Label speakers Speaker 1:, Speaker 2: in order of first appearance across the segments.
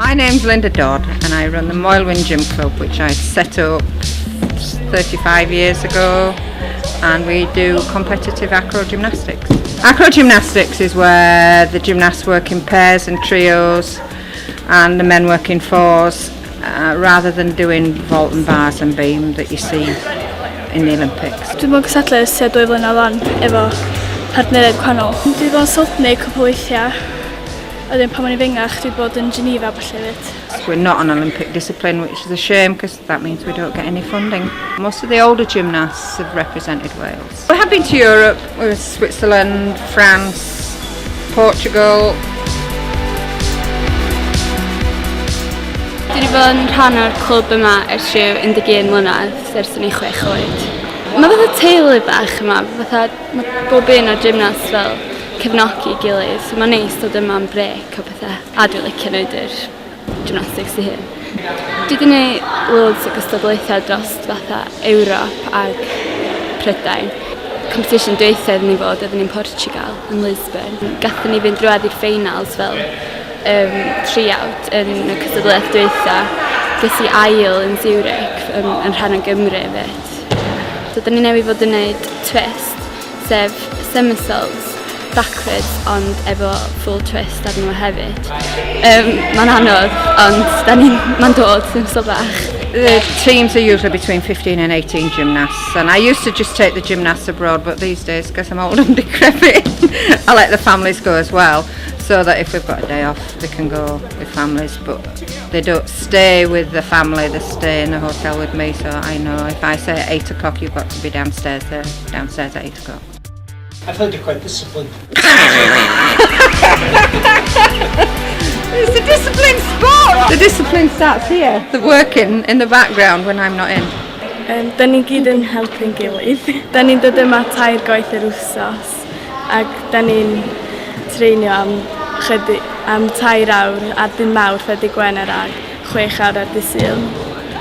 Speaker 1: My name's Linda Dodd and I run the Moelwyn Gymnastics Club, which I set up 35 years ago, and we do competitive acro gymnastics. Acro gymnastics is where the gymnasts work in pairs and trios and the men work in fours, rather than doing vault and bars and beam that you see in the Olympics.
Speaker 2: Dwi'n bod gysadlus tua 2 flynedd lan efo partneriaid gwahanol. Dwi bod yn Sydney cwpl weithiau, a wedyn pan o'n i fengach dwi bod yn Geneva falle fyd.
Speaker 1: We're not an Olympic discipline, which is a shame because that means we don't get any funding. Most of the older gymnasts have represented Wales. We have been to Europe, with Switzerland, France, Portugal.
Speaker 3: Dwi wedi bod yn rhan o'r clwb yma ers rhyw 11 mlynedd, ers o'n i 6 oed. Mae fatha teulu bach yma, mae bob un o'r gymnast fel cefnogi gilydd, so mae'n neis dod yma am brec o bethau, a dwi'n licio wneud yr gymnastics i hyn. Dwi wedi gwneud loads o gystadlaethau dros fatha Ewrop ag Prydain. Competition dweithio ni fod oedden ni'n Portugal, yn Lisbon. Gathon ni fynd drwad i'r finals fel triawd yn y cystadlaeth dweitha, ges i ail yn Zurich yn rhan o Gymru fyd. Dydyn ni newydd fod yn gwneud twist, sef somersaults, backwards, ond efo full twist arno hefyd. Mae'n anodd, ond mae'n dod yn so bach.
Speaker 1: The teams are usually between 15 and 18 gymnasts, and I used to just take the gymnasts abroad, but these days, because I'm old and decrepit, I let the families go as well, so that if we've got a day off, they can go with families, but they don't stay with the family, they stay in the hotel with me, so I know if I say at 8 o'clock, you've got to be downstairs, they're downstairs at 8 o'clock.
Speaker 4: I've heard you're quite disciplined.
Speaker 1: It's a disciplined sport! The discipline starts here. The working in the background when I'm not in.
Speaker 2: Da ni gyd yn helpu'n gilydd. Da ni'n dod yma 3 gwaith yr wsos, ac da ni'n treinio am 3 awr ar dyn Mawrth ar dydd Gwener ag 6 awr ar dydd Sul.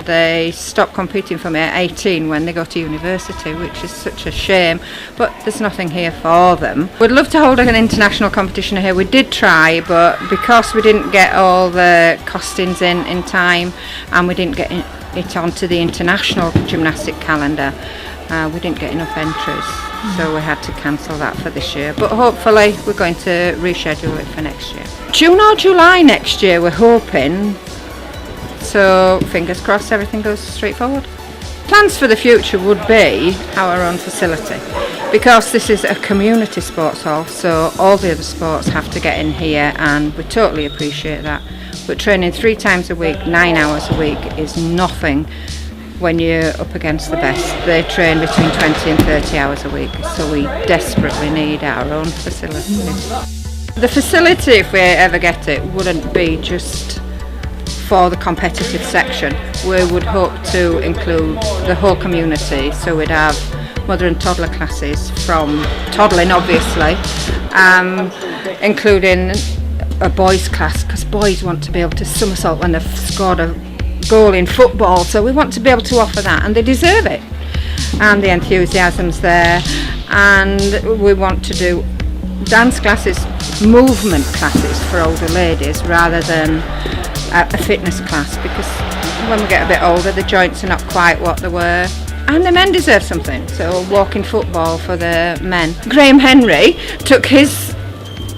Speaker 1: They stop competing for me at 18 when they go to university, which is such a shame, but there's nothing here for them. We'd love to hold an international competition here. We did try, but because we didn't get all the costings in time and we didn't get it onto the international gymnastic calendar, we didn't get enough entries, so we had to cancel that for this year. But hopefully we're going to reschedule it for next year. June or July next year, we're hoping. So fingers crossed everything goes straightforward. Plans for the future would be our own facility, because this is a community sports hall, so all the other sports have to get in here, and we totally appreciate that. But training 3 times a week, 9 hours a week is nothing when you're up against the best. They train between 20 and 30 hours a week, so we desperately need our own facility. The facility, if we ever get it, wouldn't be just for the competitive section. We would hope to include the whole community, so we'd have mother and toddler classes from toddling obviously, including a boys class, because boys want to be able to somersault when they've scored a goal in football, so we want to be able to offer that, and they deserve it, and the enthusiasm's there. And we want to do dance classes, movement classes for older ladies rather than a fitness class, because when we get a bit older the joints are not quite what they were, and the men deserve something, so walking football for the men. Graham Henry took his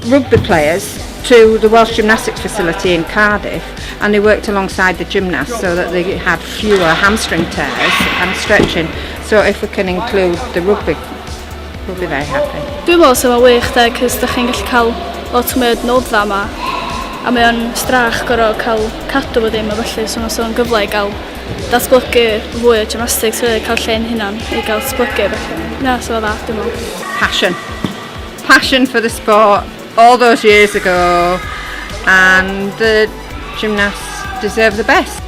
Speaker 1: rugby players to the Welsh Gymnastics facility in Cardiff, and they worked alongside the gymnasts so that they had fewer hamstring tears and stretching. So if we can include the rugby, we'll be very happy.
Speaker 2: Dwi'n meddwl sef yn wych da, cos da chi'n gallu cael lot mwy o adnoddau yma, a mae o'n strach gorau cael cadw fo ddim, a felly so mae'n gyfle i gael datblygu fwy o gymnastics, really cael lle'n hunan i gael datblygu. Na, so dda, dwi'n meddwl.
Speaker 1: Passion for the sport all those years ago, and the gymnasts deserve the best.